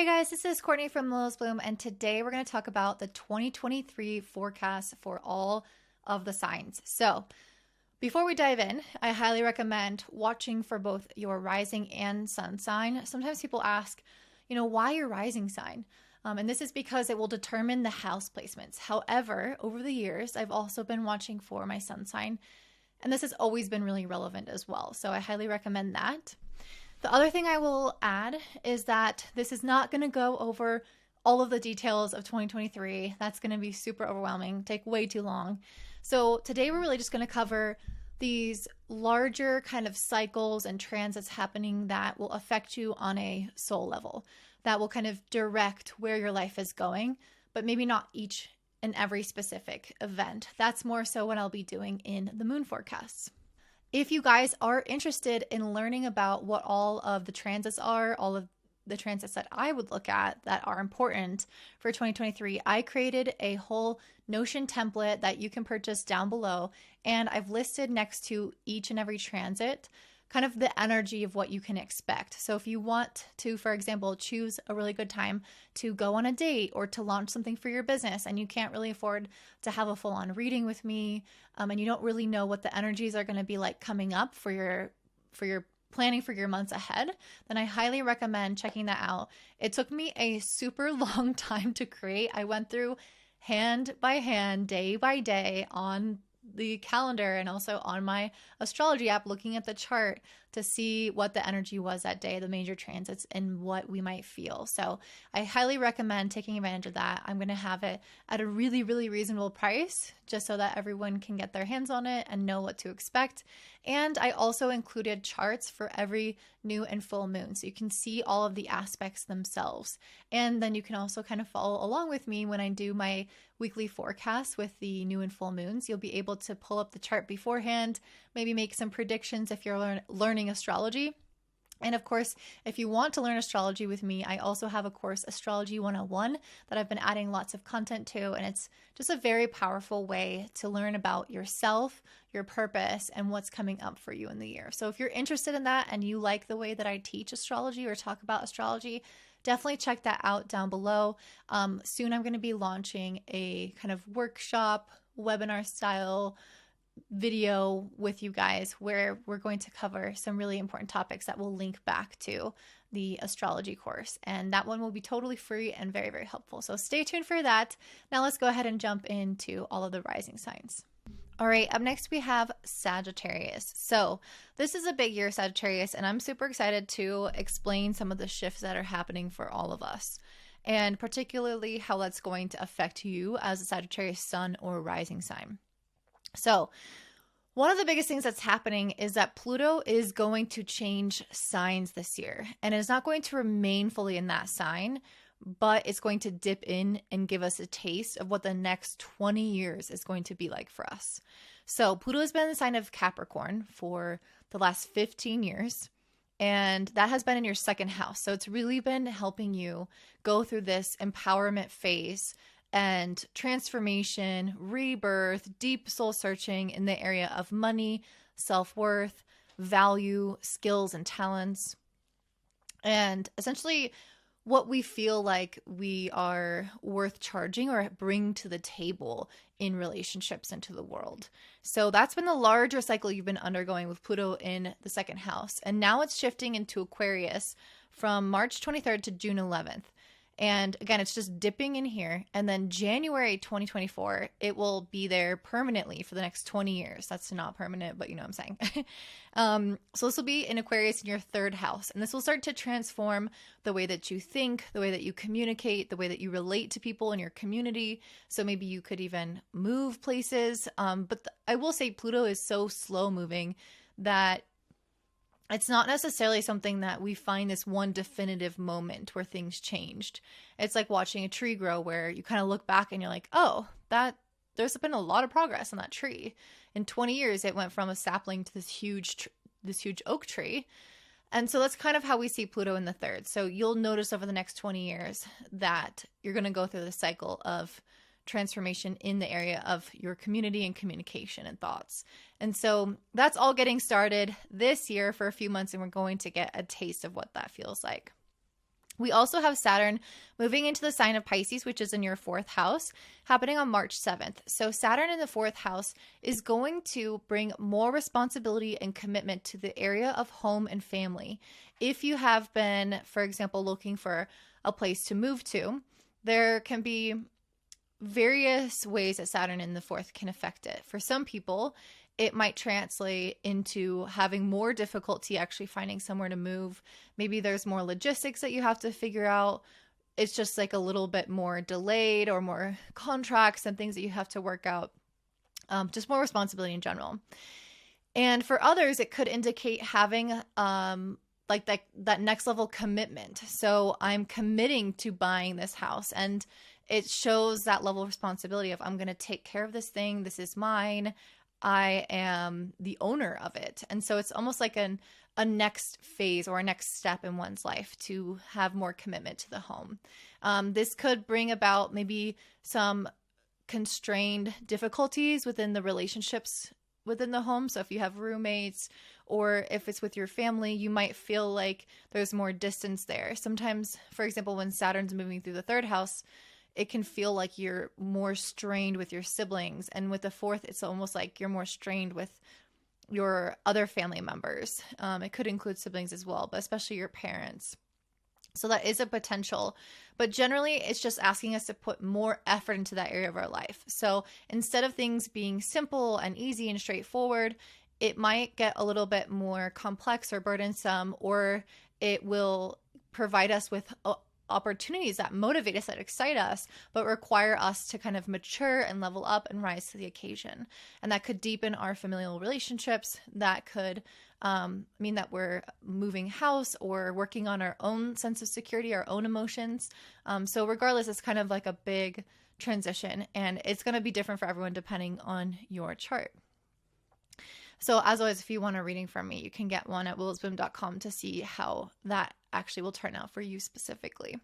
Hey guys, this is Courtney from Lil's Bloom, and today we're going to talk about the 2023 forecast for all of the signs. So, before we dive in, I highly recommend watching for both your rising and sun sign. Sometimes people ask, why your rising sign? And this is because it will determine the house placements. However, over the years, I've also been watching for my sun sign, and this has always been really relevant as well. So I highly recommend that. The other thing I will add is that this is not going to go over all of the details of 2023. That's going to be super overwhelming, take way too long. So today we're really just going to cover these larger kind of cycles and transits happening that will affect you on a soul level, that will kind of direct where your life is going, but maybe not each and every specific event. That's more so what I'll be doing in the moon forecasts. If you guys are interested in learning about what all of the transits are, all of the transits that I would look at that are important for 2023, I created a whole Notion template that you can purchase down below. And I've listed next to each and every transit kind of the energy of what you can expect. So if you want to, for example, choose a really good time to go on a date or to launch something for your business, and you can't really afford to have a full-on reading with me, and you don't really know what the energies are going to be like coming up for your planning for your months ahead, then I highly recommend checking that out. It took me a super long time to create. I went through hand by hand, day by day on the calendar and also on my astrology app, looking at the chart to see what the energy was that day, the major transits, and what we might feel. So I highly recommend taking advantage of that. I'm going to have it at a really, really reasonable price just so that everyone can get their hands on it and know what to expect. And I also included charts for every new and full moon, so you can see all of the aspects themselves. And then you can also kind of follow along with me when I do my weekly forecast with the new and full moons. You'll be able to pull up the chart beforehand, maybe make some predictions if you're learning astrology. And of course, if you want to learn astrology with me, I also have a course, Astrology 101, that I've been adding lots of content to. And it's just a very powerful way to learn about yourself, your purpose, and what's coming up for you in the year. So if you're interested in that and you like the way that I teach astrology or talk about astrology, definitely check that out down below. Soon I'm going to be launching a kind of workshop, webinar style video with you guys where we're going to cover some really important topics that will link back to the astrology course. And that one will be totally free and very, very helpful. So stay tuned for that. Now let's go ahead and jump into all of the rising signs. All right, up next we have Sagittarius. So this is a big year, Sagittarius, and I'm super excited to explain some of the shifts that are happening for all of us, and particularly how that's going to affect you as a Sagittarius sun or rising sign. So one of the biggest things that's happening is that Pluto is going to change signs this year, and it's not going to remain fully in that sign, but it's going to dip in and give us a taste of what the next 20 years is going to be like for us. So Pluto has been in the sign of Capricorn for the last 15 years, and that has been in your second house. So it's really been helping you go through this empowerment phase and transformation, rebirth, deep soul searching in the area of money, self-worth, value, skills, and talents. And essentially what we feel like we are worth charging or bring to the table in relationships and to the world. So that's been the larger cycle you've been undergoing with Pluto in the second house. And now it's shifting into Aquarius from March 23rd to June 11th. And again, it's just dipping in here. And then January 2024, it will be there permanently for the next 20 years. That's not permanent, but you know what I'm saying. So this will be in Aquarius in your third house. And this will start to transform the way that you think, the way that you communicate, the way that you relate to people in your community. So maybe you could even move places. But I will say Pluto is so slow moving that it's not necessarily something that we find this one definitive moment where things changed. It's like watching a tree grow where you kind of look back and you're like, oh, there's been a lot of progress on that tree. In 20 years, it went from a sapling to this huge oak tree. And so that's kind of how we see Pluto in the third. So you'll notice over the next 20 years that you're going to go through the cycle of transformation in the area of your community and communication and thoughts. And so that's all getting started this year for a few months, and we're going to get a taste of what that feels like. We also have Saturn moving into the sign of Pisces, which is in your 4th house, happening on March 7th. So Saturn in the 4th house is going to bring more responsibility and commitment to the area of home and family. If you have been, for example, looking for a place to move to, there can be various ways that Saturn in the 4th can affect it. For some people, it might translate into having more difficulty actually finding somewhere to move. Maybe there's more logistics that you have to figure out. It's just like a little bit more delayed, or more contracts and things that you have to work out. Just more responsibility in general. And for others, it could indicate having like that next level commitment. So I'm committing to buying this house, and it shows that level of responsibility of, I'm going to take care of this thing. This is mine. I am the owner of it. And so it's almost like a next phase or a next step in one's life to have more commitment to the home. This could bring about maybe some constrained difficulties within the relationships within the home. So if you have roommates, or if it's with your family, you might feel like there's more distance there. Sometimes, for example, when Saturn's moving through the 3rd house, it can feel like you're more strained with your siblings. And with the 4th, it's almost like you're more strained with your other family members. It could include siblings as well, but especially your parents. So that is a potential. But generally, it's just asking us to put more effort into that area of our life. So instead of things being simple and easy and straightforward, it might get a little bit more complex or burdensome, or it will provide us with opportunities that motivate us, that excite us, but require us to kind of mature and level up and rise to the occasion. And that could deepen our familial relationships. That could mean that we're moving house or working on our own sense of security, our own emotions. So regardless, it's kind of like a big transition, and it's going to be different for everyone depending on your chart. So as always, if you want a reading from me, you can get one at willisboom.com to see how that actually will turn out for you specifically.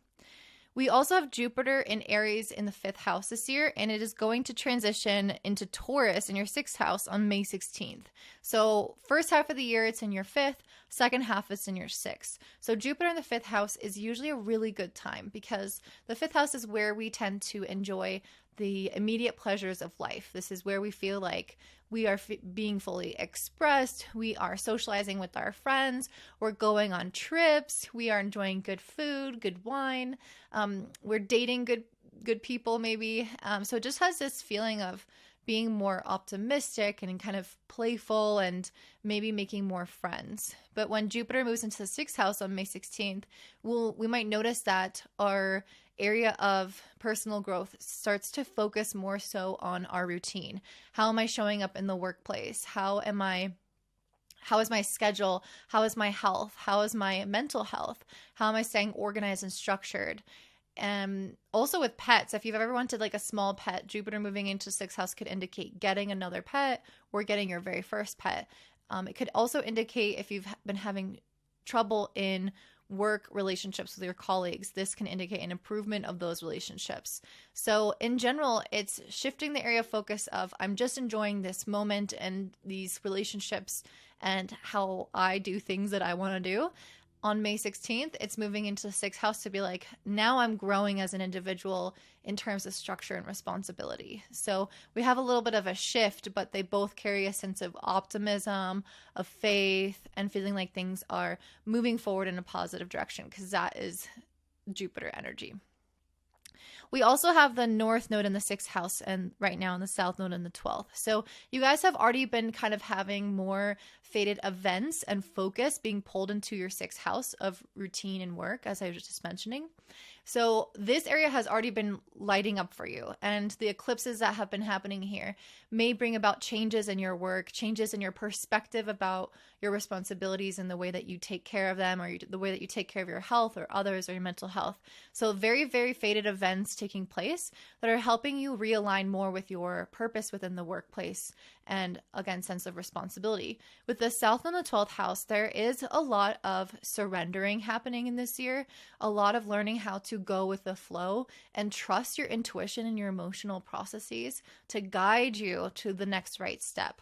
We also have Jupiter in Aries in the 5th house this year, and it is going to transition into Taurus in your 6th house on May 16th. So first half of the year, it's in your 5th. Second half, it's in your 6th. So Jupiter in the 5th house is usually a really good time, because the 5th house is where we tend to enjoy the immediate pleasures of life. This is where we feel like we are being fully expressed. We are socializing with our friends. We're going on trips. We are enjoying good food, good wine. We're dating good people maybe. So it just has this feeling of being more optimistic and kind of playful, and maybe making more friends. But when Jupiter moves into the 6th house on May 16th, we might notice that our area of personal growth starts to focus more so on our routine. How am I showing up in the workplace? How is my schedule? How is my health? How is my mental health? How am I staying organized and structured? And also with pets, if you've ever wanted like a small pet, Jupiter moving into 6th house could indicate getting another pet or getting your very first pet. It could also indicate if you've been having trouble in work relationships with your colleagues. This can indicate an improvement of those relationships. So in general, it's shifting the area of focus of, I'm just enjoying this moment and these relationships and how I do things that I want to do. On May 16th, it's moving into the 6th house to be like, now I'm growing as an individual in terms of structure and responsibility. So we have a little bit of a shift, but they both carry a sense of optimism, of faith, and feeling like things are moving forward in a positive direction, because that is Jupiter energy. We also have the North Node in the 6th house, and right now in the South Node in the 12th. So you guys have already been kind of having more fated events and focus being pulled into your 6th house of routine and work, as I was just mentioning. So this area has already been lighting up for you, and the eclipses that have been happening here may bring about changes in your work, changes in your perspective about your responsibilities and the way that you take care of them, or the way that you take care of your health or others or your mental health. So very, very fated events taking place that are helping you realign more with your purpose within the workplace and, again, sense of responsibility. With the South and the 12th house, there is a lot of surrendering happening in this year, a lot of learning how to go with the flow and trust your intuition and your emotional processes to guide you to the next right step.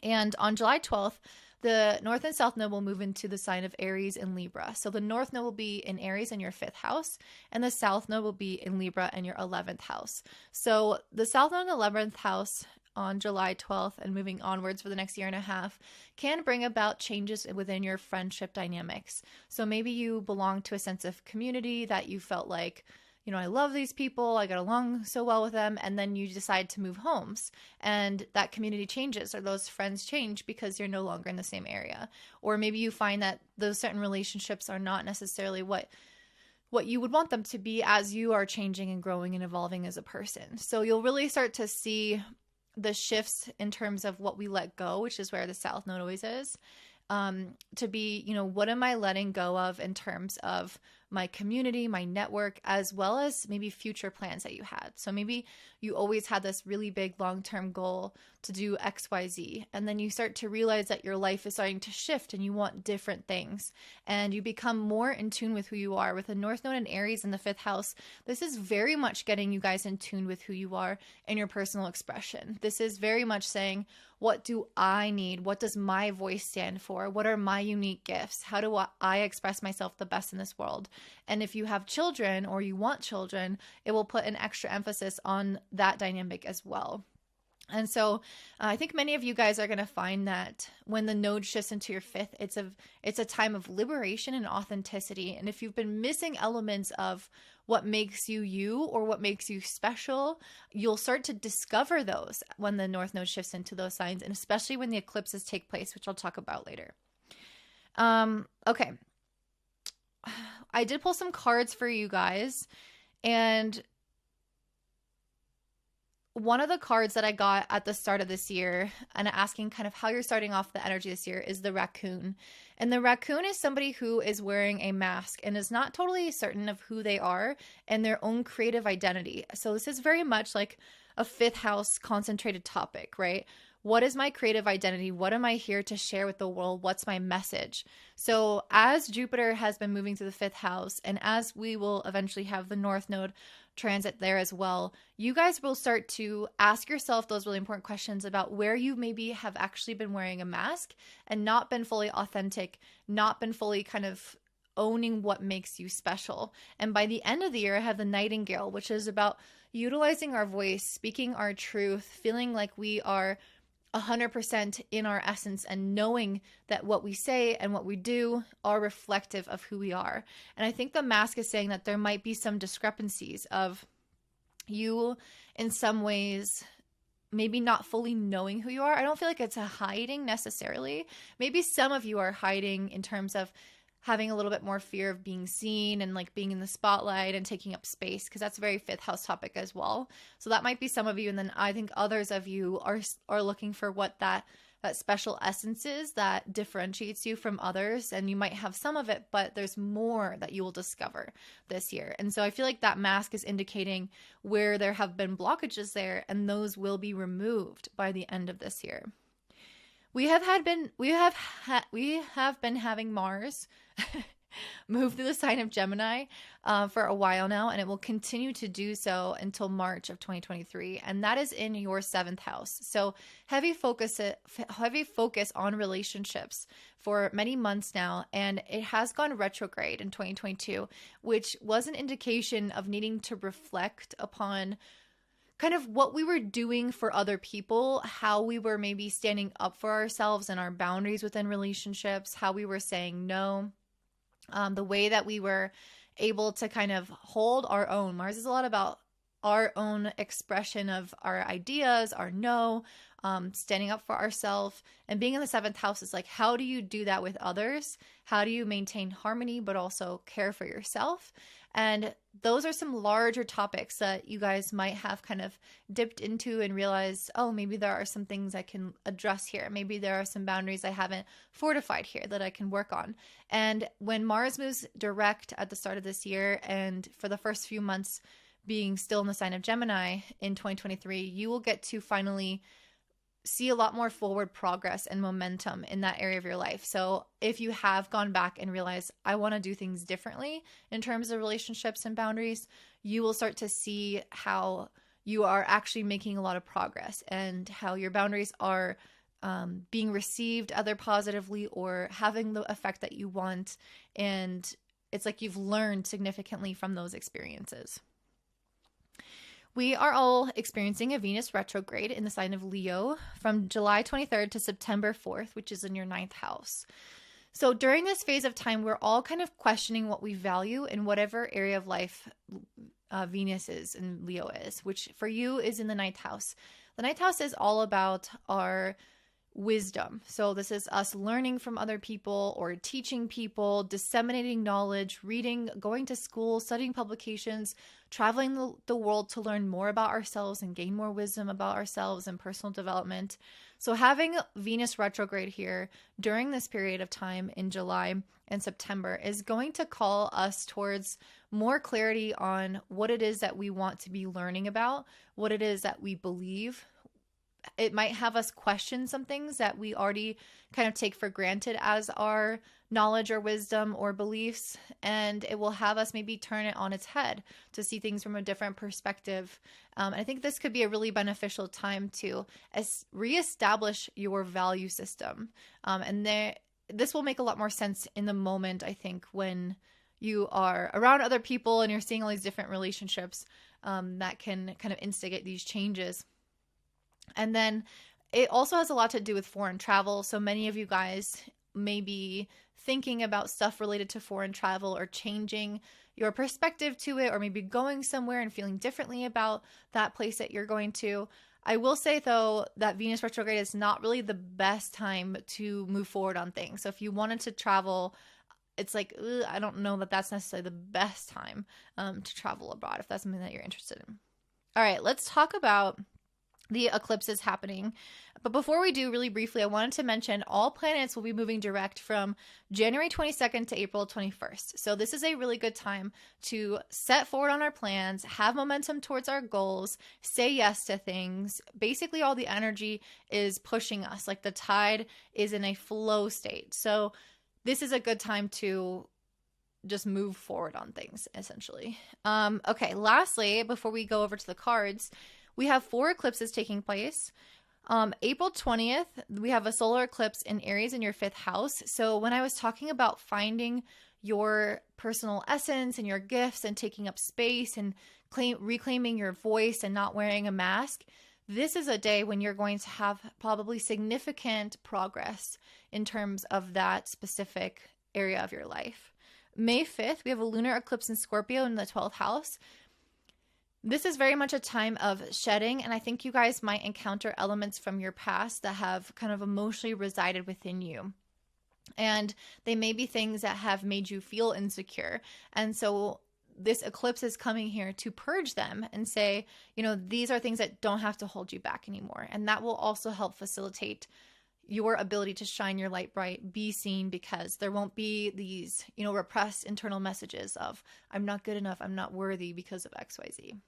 And on July 12th, the North and South Node will move into the sign of Aries and Libra. So the North Node will be in Aries in your 5th house, and the South Node will be in Libra in your 11th house. So the South Node in the 11th house on July 12th and moving onwards for the next year and a half can bring about changes within your friendship dynamics. So maybe you belong to a sense of community that you felt like, I love these people, I got along so well with them, and then you decide to move homes and that community changes or those friends change because you're no longer in the same area. Or maybe you find that those certain relationships are not necessarily what you would want them to be as you are changing and growing and evolving as a person. So you'll really start to see the shifts in terms of what we let go, which is where the South Node always is, to be, what am I letting go of in terms of my community, my network, as well as maybe future plans that you had. So maybe you always had this really big long-term goal to do X, Y, Z, and then you start to realize that your life is starting to shift and you want different things, and you become more in tune with who you are. With the North Node and Aries in the 5th house, this is very much getting you guys in tune with who you are and your personal expression. This is very much saying, what do I need? What does my voice stand for? What are my unique gifts? How do I express myself the best in this world? And if you have children or you want children, it will put an extra emphasis on that dynamic as well. And so I think many of you guys are going to find that when the node shifts into your 5th, it's a time of liberation and authenticity. And if you've been missing elements of what makes you you or what makes you special, you'll start to discover those when the North Node shifts into those signs, and especially when the eclipses take place, which I'll talk about later. Okay. I did pull some cards for you guys, and one of the cards that I got at the start of this year and asking kind of how you're starting off the energy this year is the raccoon. And the raccoon is somebody who is wearing a mask and is not totally certain of who they are and their own creative identity. So this is very much like a 5th house concentrated topic, right? What is my creative identity? What am I here to share with the world? What's my message? So as Jupiter has been moving to the 5th house, and as we will eventually have the North Node transit there as well, you guys will start to ask yourself those really important questions about where you maybe have actually been wearing a mask and not been fully authentic, not been fully kind of owning what makes you special. And by the end of the year, I have the Nightingale, which is about utilizing our voice, speaking our truth, feeling like we are 100% in our essence, and knowing that what we say and what we do are reflective of who we are. And I think the mask is saying that there might be some discrepancies of you in some ways maybe not fully knowing who you are. I don't feel like it's a hiding necessarily. Maybe some of you are hiding in terms of having a little bit more fear of being seen and like being in the spotlight and taking up space, because that's a very 5th house topic as well. So that might be some of you. And then I think others of you are looking for what that special essence is that differentiates you from others. And you might have some of it, but there's more that you will discover this year. And so I feel like that mask is indicating where there have been blockages there, and those will be removed by the end of this year. We have been having Mars move through the sign of Gemini for a while now, and it will continue to do so until March of 2023, and that is in your 7th house. So heavy focus on relationships for many months now, and it has gone retrograde in 2022, which was an indication of needing to reflect upon kind of what we were doing for other people, how we were maybe standing up for ourselves and our boundaries within relationships, how we were saying no, the way that we were able to kind of hold our own. Mars is a lot about our own expression of our ideas, our no, standing up for ourselves, and being in the 7th house is like, how do you do that with others? How do you maintain harmony, but also care for yourself? And those are some larger topics that you guys might have kind of dipped into and realized, oh, maybe there are some things I can address here. Maybe there are some boundaries I haven't fortified here that I can work on. And when Mars moves direct at the start of this year, and for the first few months being still in the sign of Gemini in 2023, you will get to finally see a lot more forward progress and momentum in that area of your life. So if you have gone back and realized, I want to do things differently in terms of relationships and boundaries, you will start to see how you are actually making a lot of progress and how your boundaries are being received either positively or having the effect that you want. And it's like you've learned significantly from those experiences. We are all experiencing a Venus retrograde in the sign of Leo from July 23rd to September 4th, which is in your 9th house. So during this phase of time, we're all kind of questioning what we value in whatever area of life Venus is and Leo is, which for you is in the 9th house. The 9th house is all about our wisdom. So this is us learning from other people or teaching people, disseminating knowledge, reading, going to school, studying publications, traveling the world to learn more about ourselves and gain more wisdom about ourselves and personal development. So having Venus retrograde here during this period of time in July and September is going to call us towards more clarity on what it is that we want to be learning about, what it is that we believe. It might have us question some things that we already kind of take for granted as our knowledge or wisdom or beliefs, and it will have us maybe turn it on its head to see things from a different perspective. I think this could be a really beneficial time to reestablish your value system. This will make a lot more sense in the moment, I think, when you are around other people and you're seeing all these different relationships that can kind of instigate these changes. And then it also has a lot to do with foreign travel. So many of you guys may be thinking about stuff related to foreign travel or changing your perspective to it, or maybe going somewhere and feeling differently about that place that you're going to. I will say, though, that Venus retrograde is not really the best time to move forward on things. So if you wanted to travel, it's like, I don't know that that's necessarily the best time to travel abroad if that's something that you're interested in. All right, let's talk about the eclipses happening. But before we do, really briefly, I wanted to mention all planets will be moving direct from January 22nd to April 21st. So this is a really good time to set forward on our plans, have momentum towards our goals, say yes to things. Basically, all the energy is pushing us, like the tide is in a flow state. So this is a good time to just move forward on things, essentially. Okay, lastly, before we go over to the cards, we have 4 eclipses taking place. April 20th, we have a solar eclipse in Aries in your 5th house. So when I was talking about finding your personal essence and your gifts and taking up space and reclaiming your voice and not wearing a mask, this is a day when you're going to have probably significant progress in terms of that specific area of your life. May 5th, we have a lunar eclipse in Scorpio in the 12th house. This is very much a time of shedding, and I think you guys might encounter elements from your past that have kind of emotionally resided within you. And they may be things that have made you feel insecure. And so this eclipse is coming here to purge them and say, these are things that don't have to hold you back anymore. And that will also help facilitate your ability to shine your light bright, be seen, because there won't be these, repressed internal messages of, I'm not good enough, I'm not worthy because of XYZ.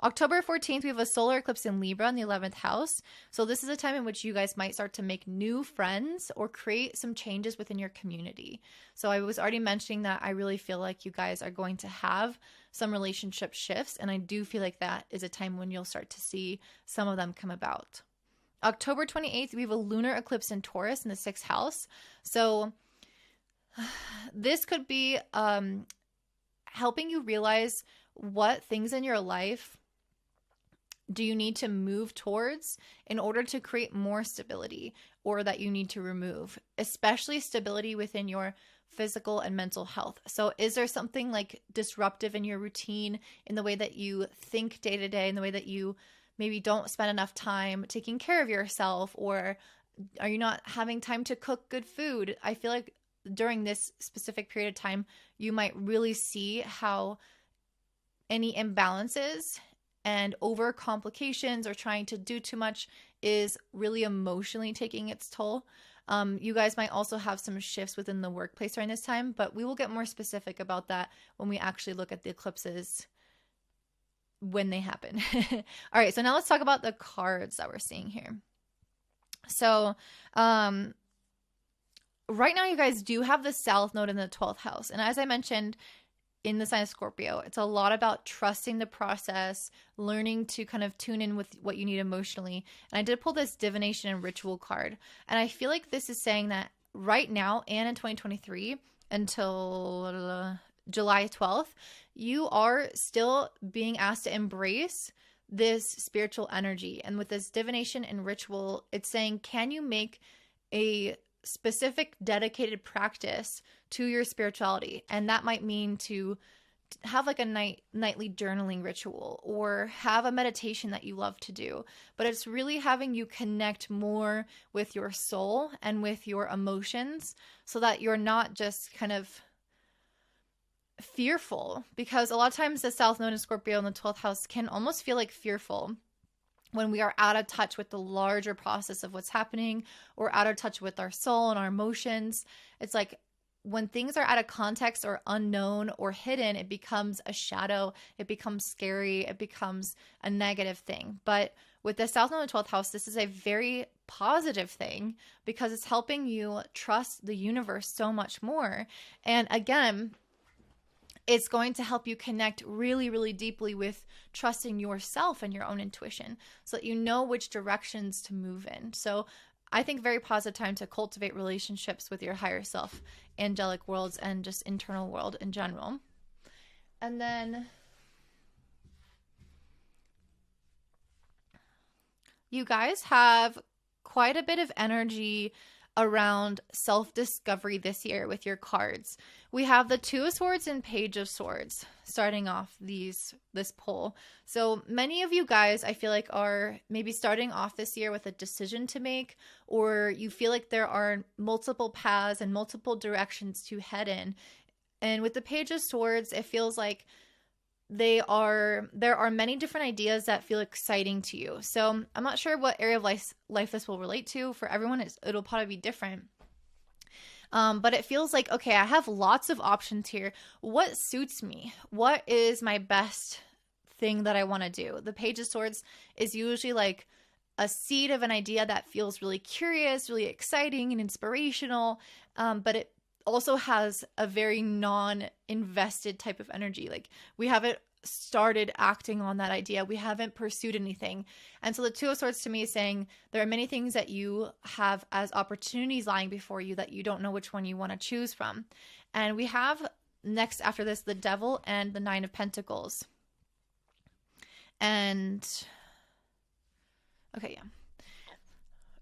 October 14th, we have a solar eclipse in Libra in the 11th house. So this is a time in which you guys might start to make new friends or create some changes within your community. So I was already mentioning that I really feel like you guys are going to have some relationship shifts. And I do feel like that is a time when you'll start to see some of them come about. October 28th, we have a lunar eclipse in Taurus in the 6th house. So this could be helping you realize what things in your life do you need to move towards in order to create more stability, or that you need to remove, especially stability within your physical and mental health. So is there something like disruptive in your routine, in the way that you think day to day, in the way that you maybe don't spend enough time taking care of yourself, or are you not having time to cook good food? I feel like during this specific period of time, you might really see how any imbalances and over complications or trying to do too much is really emotionally taking its toll. You guys might also have some shifts within the workplace during this time, but we will get more specific about that when we actually look at the eclipses when they happen. All right, so now let's talk about the cards that we're seeing here. So right now you guys do have the South Node in the 12th house. And as I mentioned, in the sign of Scorpio. It's a lot about trusting the process, learning to kind of tune in with what you need emotionally. And I did pull this divination and ritual card. And I feel like this is saying that right now and in 2023 until July 12th, you are still being asked to embrace this spiritual energy. And with this divination and ritual, it's saying, can you make a specific dedicated practice to your spirituality? And that might mean to have like a nightly journaling ritual or have a meditation that you love to do. But it's really having you connect more with your soul and with your emotions so that you're not just kind of fearful, because a lot of times the South Node in Scorpio in the 12th house can almost feel like fearful when we are out of touch with the larger process of what's happening, or out of touch with our soul and our emotions. It's like when things are out of context or unknown or hidden, it becomes a shadow, it becomes scary, it becomes a negative thing. But with the South Node in the 12th house, this is a very positive thing because it's helping you trust the universe so much more. And again, it's going to help you connect really, really deeply with trusting yourself and your own intuition so that you know which directions to move in. So I think very positive time to cultivate relationships with your higher self, angelic worlds, and just internal world in general. And then you guys have quite a bit of energy around self-discovery this year with your cards. We have the Two of Swords and Page of Swords starting off this poll. So many of you guys, I feel like, are maybe starting off this year with a decision to make, or you feel like there are multiple paths and multiple directions to head in. And with the Page of Swords, it feels like there are many different ideas that feel exciting to you. So I'm not sure what area of life this will relate to. For everyone, it'll probably be different. But it feels like, okay, I have lots of options here. What suits me? What is my best thing that I want to do? The Page of Swords is usually like a seed of an idea that feels really curious, really exciting and inspirational. But it also has a very non-invested type of energy. Like, we haven't started acting on that idea. We haven't pursued anything. And so the Two of Swords to me is saying there are many things that you have as opportunities lying before you that you don't know which one you want to choose from. And we have next after this, the Devil and the Nine of Pentacles. And okay, yeah.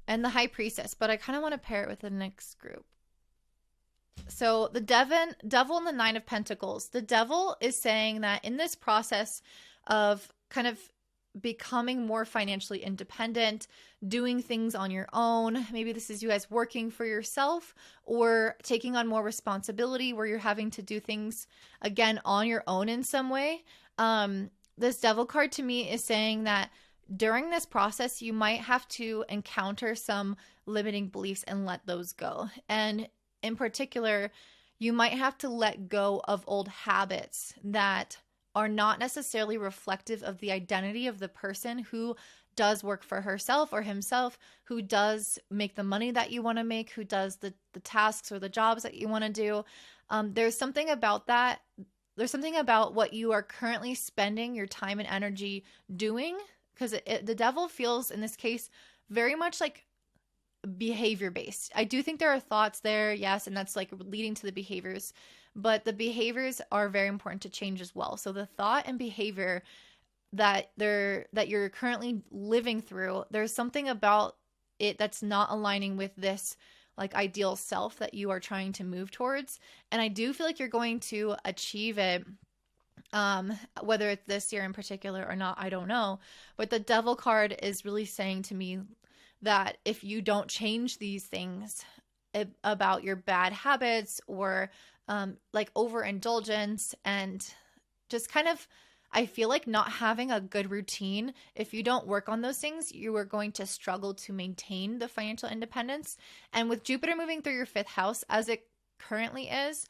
And the High Priestess, but I kind of want to pair it with the next group. So the Devil and the Nine of Pentacles. The Devil is saying that in this process of kind of becoming more financially independent, doing things on your own, maybe this is you guys working for yourself or taking on more responsibility where you're having to do things again on your own in some way. This Devil card to me is saying that during this process, you might have to encounter some limiting beliefs and let those go. And in particular, you might have to let go of old habits that are not necessarily reflective of the identity of the person who does work for herself or himself, who does make the money that you want to make, who does the tasks or the jobs that you want to do. There's something about that. There's something about what you are currently spending your time and energy doing, because the Devil feels in this case very much like behavior based. I do think there are thoughts there, yes, and that's like leading to the behaviors, but the behaviors are very important to change as well. So the thought and behavior that you're currently living through, there's something about it that's not aligning with this like ideal self that you are trying to move towards. And I do feel like you're going to achieve it, whether it's this year in particular or not, I don't know. But the Devil card is really saying to me that if you don't change these things about your bad habits or like overindulgence and just kind of, I feel like not having a good routine, if you don't work on those things, you are going to struggle to maintain the financial independence. And with Jupiter moving through your 5th house as it currently is,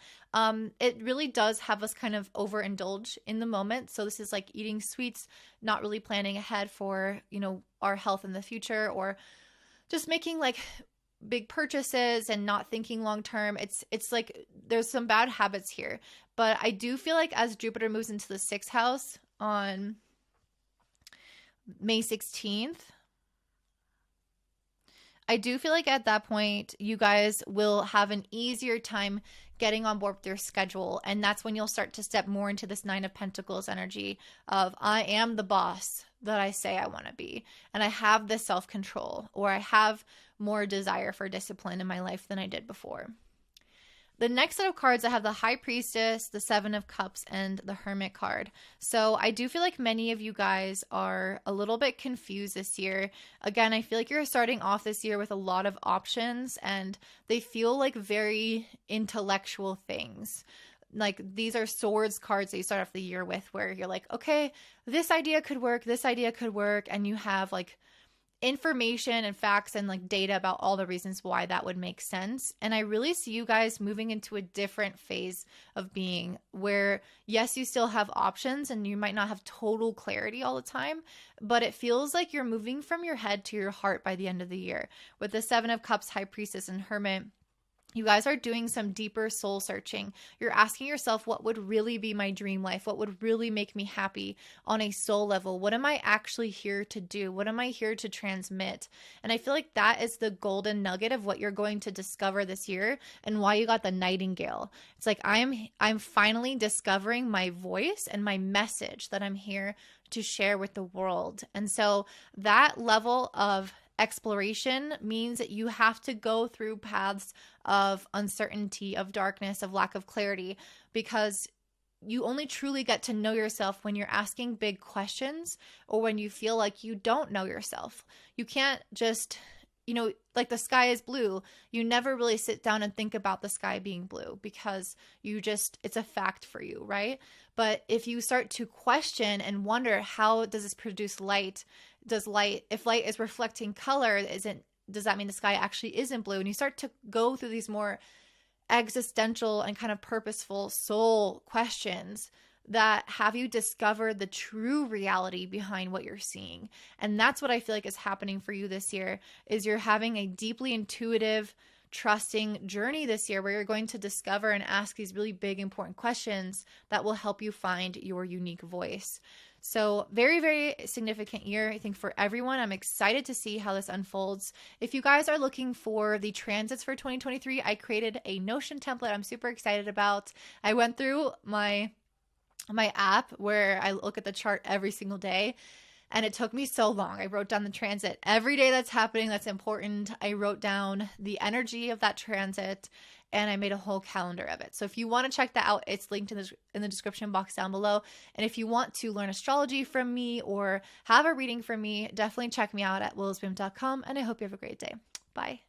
it really does have us kind of overindulge in the moment. So this is like eating sweets, not really planning ahead for, our health in the future, or just making like big purchases and not thinking long term. It's like there's some bad habits here. But I do feel like as Jupiter moves into the 6th house on May 16th, I do feel like at that point, you guys will have an easier time getting on board with your schedule. And that's when you'll start to step more into this 9 of Pentacles energy of I am the boss that I say I want to be. And I have this self-control, or I have more desire for discipline in my life than I did before. The next set of cards, I have the High Priestess, the 7 of Cups, and the Hermit card. So I do feel like many of you guys are a little bit confused this year. Again, I feel like you're starting off this year with a lot of options, and they feel like very intellectual things. Like these are swords cards that you start off the year with, where you're like, okay, this idea could work, and you have like information and facts and like data about all the reasons why that would make sense. And I really see you guys moving into a different phase of being where, yes, you still have options and you might not have total clarity all the time, but it feels like you're moving from your head to your heart by the end of the year. With the 7 of Cups, High Priestess, and Hermit, you guys are doing some deeper soul searching. You're asking yourself, what would really be my dream life? What would really make me happy on a soul level? What am I actually here to do? What am I here to transmit? And I feel like that is the golden nugget of what you're going to discover this year and why you got the Nightingale. It's like I'm finally discovering my voice and my message that I'm here to share with the world. And so that level of exploration means that you have to go through paths of uncertainty, of darkness, of lack of clarity, because you only truly get to know yourself when you're asking big questions or when you feel like you don't know yourself. You can't just, like the sky is blue. You never really sit down and think about the sky being blue because it's a fact for you, right? But if you start to question and wonder, how does this produce light? If light is reflecting color, does that mean the sky actually isn't blue? And you start to go through these more existential and kind of purposeful soul questions that have you discover the true reality behind what you're seeing. And that's what I feel like is happening for you this year, is you're having a deeply intuitive, trusting journey this year where you're going to discover and ask these really big, important questions that will help you find your unique voice. So very, very significant year, I think, for everyone. I'm excited to see how this unfolds. If you guys are looking for the transits for 2023, I created a Notion template I'm super excited about. I went through my app where I look at the chart every single day, and it took me so long. I wrote down the transit every day that's happening that's important. I wrote down the energy of that transit, and I made a whole calendar of it. So if you want to check that out, it's linked in the description box down below. And if you want to learn astrology from me or have a reading from me, definitely check me out at willisbeam.com. And I hope you have a great day. Bye.